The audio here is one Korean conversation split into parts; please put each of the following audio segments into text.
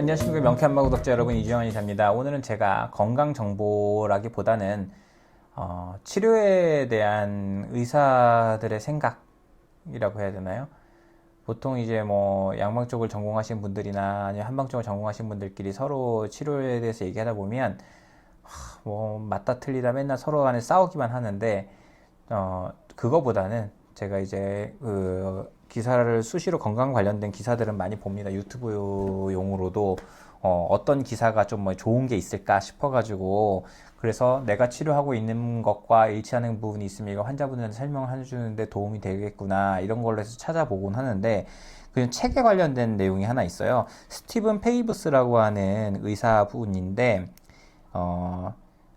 안녕하십니까. 명쾌한마 구독자 여러분, 이주영 의사입니다. 오늘은 제가 건강 정보라기보다는 치료에 대한 의사들의 생각이라고 해야 되나요? 보통 이제 뭐 양방 쪽을 전공하신 분들이나 아니면 한방 쪽을 전공하신 분들끼리 서로 치료에 대해서 얘기하다 보면 뭐 맞다 틀리다 맨날 서로 간에 싸우기만 하는데 그거보다는 제가 이제 그 기사를 수시로 건강 관련된 기사들은 많이 봅니다. 유튜브용으로도 어떤 기사가 좀 뭐 좋은 게 있을까 싶어가지고, 그래서 내가 치료하고 있는 것과 일치하는 부분이 있으면 이거 환자분들한테 설명을 해주는데 도움이 되겠구나, 이런 걸로 해서 찾아보곤 하는데, 그 책에 관련된 내용이 하나 있어요. 스티븐 페이브스라고 하는 의사분인데,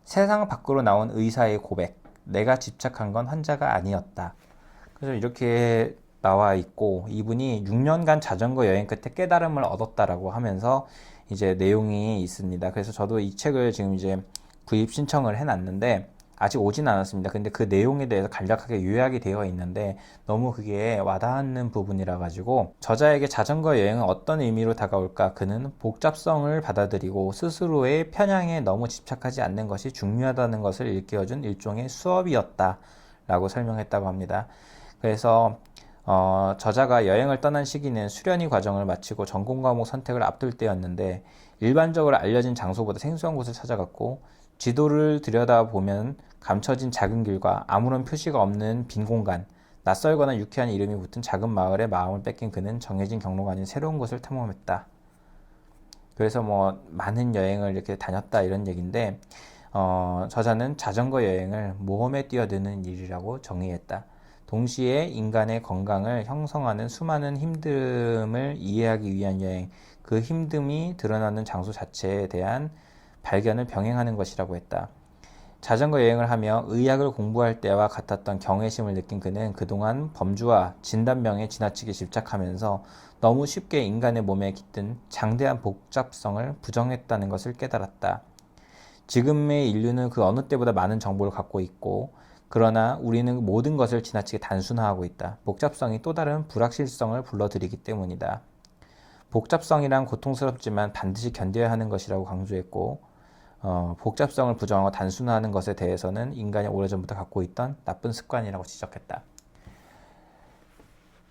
세상 밖으로 나온 의사의 고백, 내가 집착한 건 환자가 아니었다. 그래서 이렇게 나와 있고, 이분이 6년간 자전거 여행 끝에 깨달음을 얻었다라고 하면서 이제 내용이 있습니다. 그래서 저도 이 책을 지금 이제 구입 신청을 해놨는데 아직 오진 않았습니다. 근데 그 내용에 대해서 간략하게 요약이 되어 있는데 너무 그게 와닿는 부분이라 가지고, 저자에게 자전거 여행은 어떤 의미로 다가올까? 그는 복잡성을 받아들이고 스스로의 편향에 너무 집착하지 않는 것이 중요하다는 것을 일깨워준 일종의 수업이었다 라고 설명했다고 합니다. 그래서 저자가 여행을 떠난 시기는 수련의 과정을 마치고 전공 과목 선택을 앞둘 때였는데, 일반적으로 알려진 장소보다 생소한 곳을 찾아갔고, 지도를 들여다보면 감춰진 작은 길과 아무런 표시가 없는 빈 공간, 낯설거나 유쾌한 이름이 붙은 작은 마을에 마음을 뺏긴 그는 정해진 경로가 아닌 새로운 곳을 탐험했다. 그래서 뭐 많은 여행을 이렇게 다녔다, 이런 얘기인데, 저자는 자전거 여행을 모험에 뛰어드는 일이라고 정의했다. 동시에 인간의 건강을 형성하는 수많은 힘듦을 이해하기 위한 여행, 그 힘듦이 드러나는 장소 자체에 대한 발견을 병행하는 것이라고 했다. 자전거 여행을 하며 의학을 공부할 때와 같았던 경외심을 느낀 그는 그동안 범주와 진단명에 지나치게 집착하면서 너무 쉽게 인간의 몸에 깃든 장대한 복잡성을 부정했다는 것을 깨달았다. 지금의 인류는 그 어느 때보다 많은 정보를 갖고 있고, 그러나 우리는 모든 것을 지나치게 단순화하고 있다. 복잡성이 또 다른 불확실성을 불러들이기 때문이다. 복잡성이란 고통스럽지만 반드시 견뎌야 하는 것이라고 강조했고, 복잡성을 부정하고 단순화하는 것에 대해서는 인간이 오래전부터 갖고 있던 나쁜 습관이라고 지적했다.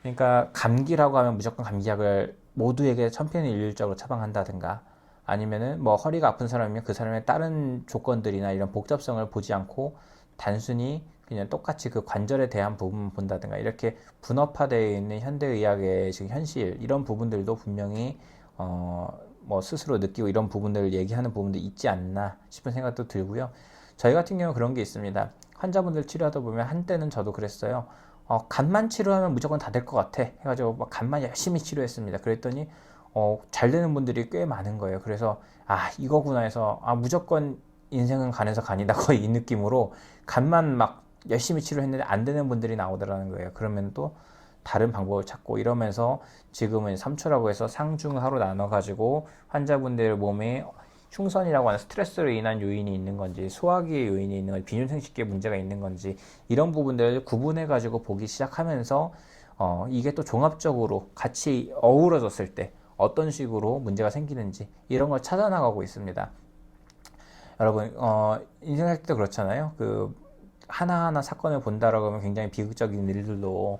그러니까 감기라고 하면 무조건 감기약을 모두에게 천편일률적으로 처방한다든가, 아니면은 뭐 허리가 아픈 사람이면 그 사람의 다른 조건들이나 이런 복잡성을 보지 않고 단순히 그냥 똑같이 그 관절에 대한 부분만 본다든가, 이렇게 분업화되어 있는 현대의학의 지금 현실, 이런 부분들도 분명히 뭐 스스로 느끼고 이런 부분들을 얘기하는 부분도 있지 않나 싶은 생각도 들고요. 저희 같은 경우 그런 게 있습니다. 환자분들 치료하다 보면 한때는 저도 그랬어요. 간만 치료하면 무조건 다 될 것 같아 해가지고 막 간만 열심히 치료했습니다. 그랬더니 잘 되는 분들이 꽤 많은 거예요. 그래서 이거구나 해서 무조건 인생은 간에서 간이다, 거의 이 느낌으로 간만 막 열심히 치료했는데 안 되는 분들이 나오더라는 거예요. 그러면 또 다른 방법을 찾고 이러면서 지금은 3초라고 해서 상중하로 나눠가지고 환자분들 몸에 흉선이라고 하는 스트레스로 인한 요인이 있는 건지, 소화기의 요인이 있는 건지, 비뇨생식기에 문제가 있는 건지, 이런 부분들을 구분해가지고 보기 시작하면서 이게 또 종합적으로 같이 어우러졌을 때 어떤 식으로 문제가 생기는지, 이런 걸 찾아나가고 있습니다. 여러분, 인생 살 때도 그렇잖아요. 그 하나하나 사건을 본다라고 하면 굉장히 비극적인 일들도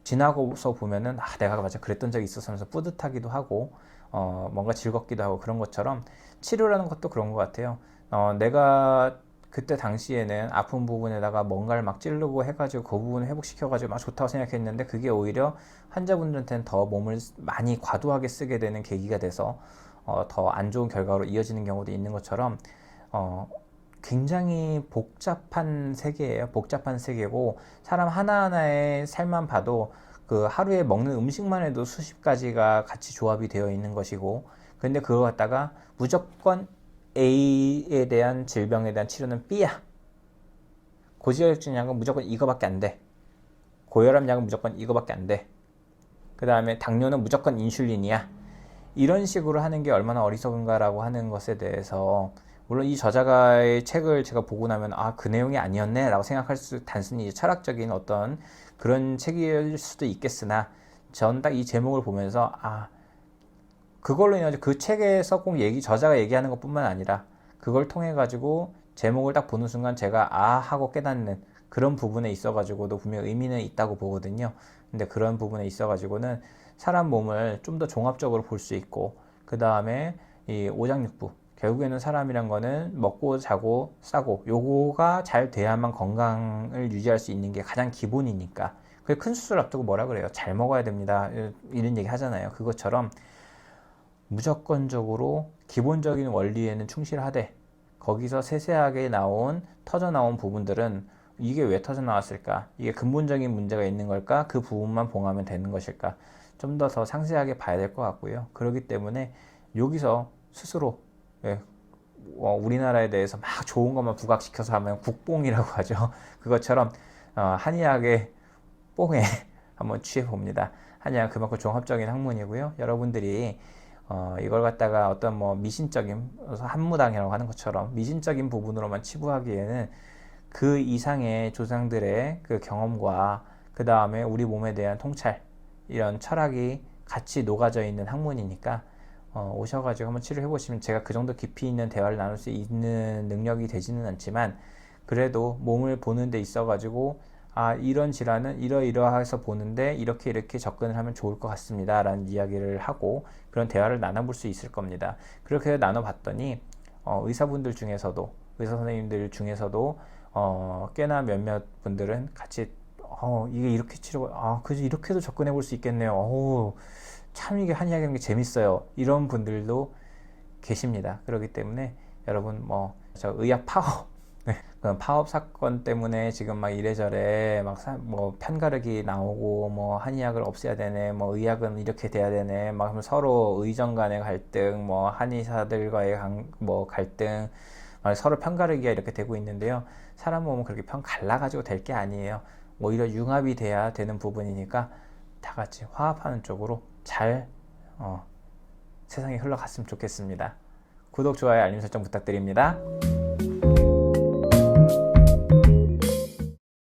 지나고서 보면은 내가 맞아 그랬던 적이 있었어 하면서 뿌듯하기도 하고 뭔가 즐겁기도 하고, 그런 것처럼 치료라는 것도 그런 것 같아요. 내가 그때 당시에는 아픈 부분에다가 뭔가를 막 찌르고 해가지고 그 부분을 회복시켜가지고 막 좋다고 생각했는데, 그게 오히려 환자분들한테는 더 몸을 많이 과도하게 쓰게 되는 계기가 돼서 더 안 좋은 결과로 이어지는 경우도 있는 것처럼, 굉장히 복잡한 세계예요. 복잡한 세계고, 사람 하나하나의 삶만 봐도 그 하루에 먹는 음식만 해도 수십 가지가 같이 조합이 되어 있는 것이고, 근데 그거 갖다가 무조건 A에 대한 질병에 대한 치료는 B야, 고지혈증 약은 무조건 이거밖에 안 돼, 고혈압 약은 무조건 이거밖에 안 돼, 그 다음에 당뇨는 무조건 인슐린이야, 이런 식으로 하는 게 얼마나 어리석은가라고 하는 것에 대해서, 물론 이 저자가의 책을 제가 보고 나면 그 내용이 아니었네 라고 생각할 수, 단순히 철학적인 어떤 그런 책일 수도 있겠으나, 전 딱 이 제목을 보면서 그걸로 인해서 그 책에서 꼭 저자가 얘기하는 것뿐만 아니라 그걸 통해 가지고 제목을 딱 보는 순간 제가 아 하고 깨닫는 그런 부분에 있어 가지고도 분명 의미는 있다고 보거든요. 근데 그런 부분에 있어 가지고는 사람 몸을 좀 더 종합적으로 볼 수 있고, 그 다음에 이 오장육부, 결국에는 사람이란 거는 먹고 자고 싸고 요거가 잘 돼야만 건강을 유지할 수 있는 게 가장 기본이니까. 그 큰 수술 앞두고 뭐라 그래요? 잘 먹어야 됩니다, 이런 얘기 하잖아요. 그것처럼 무조건적으로 기본적인 원리에는 충실하되 거기서 세세하게 터져 나온 부분들은 이게 왜 터져 나왔을까? 이게 근본적인 문제가 있는 걸까? 그 부분만 봉하면 되는 것일까? 좀 더 상세하게 봐야 될 것 같고요. 그렇기 때문에 여기서 스스로 우리나라에 대해서 막 좋은 것만 부각시켜서 하면 국뽕이라고 하죠. 그것처럼 한의학의 뽕에 한번 취해 봅니다. 한의학 그만큼 종합적인 학문이고요. 여러분들이 이걸 갖다가 어떤 뭐 미신적인 한무당이라고 하는 것처럼 미신적인 부분으로만 치부하기에는 그 이상의 조상들의 그 경험과 그 다음에 우리 몸에 대한 통찰, 이런 철학이 같이 녹아져 있는 학문이니까 오셔가지고 한번 치료해 보시면, 제가 그 정도 깊이 있는 대화를 나눌 수 있는 능력이 되지는 않지만 그래도 몸을 보는 데 있어 가지고 아 이런 질환은 이러이러해서 보는데 이렇게 이렇게 접근을 하면 좋을 것 같습니다 라는 이야기를 하고 그런 대화를 나눠볼 수 있을 겁니다. 그렇게 나눠봤더니 의사분들 중에서도, 의사 선생님들 중에서도 꽤나 몇몇 분들은 같이 이게 이렇게 그죠, 이렇게도 접근해 볼 수 있겠네요. 참 이게 한의학이라는 게 재밌어요, 이런 분들도 계십니다. 그렇기 때문에 여러분 저 의학 파업 그런 파업 사건 때문에 지금 막 이래저래 뭐 편가르기 나오고 뭐 한의학을 없애야 되네, 뭐 의학은 이렇게 돼야 되네, 막 서로 의정 간의 갈등, 뭐 한의사들과의 갈등, 서로 편가르기가 이렇게 되고 있는데요. 사람 몸은 그렇게 갈라가지고 될 게 아니에요. 오히려 융합이 돼야 되는 부분이니까 다 같이 화합하는 쪽으로 잘 세상이 흘러갔으면 좋겠습니다. 구독, 좋아요, 알림 설정 부탁드립니다.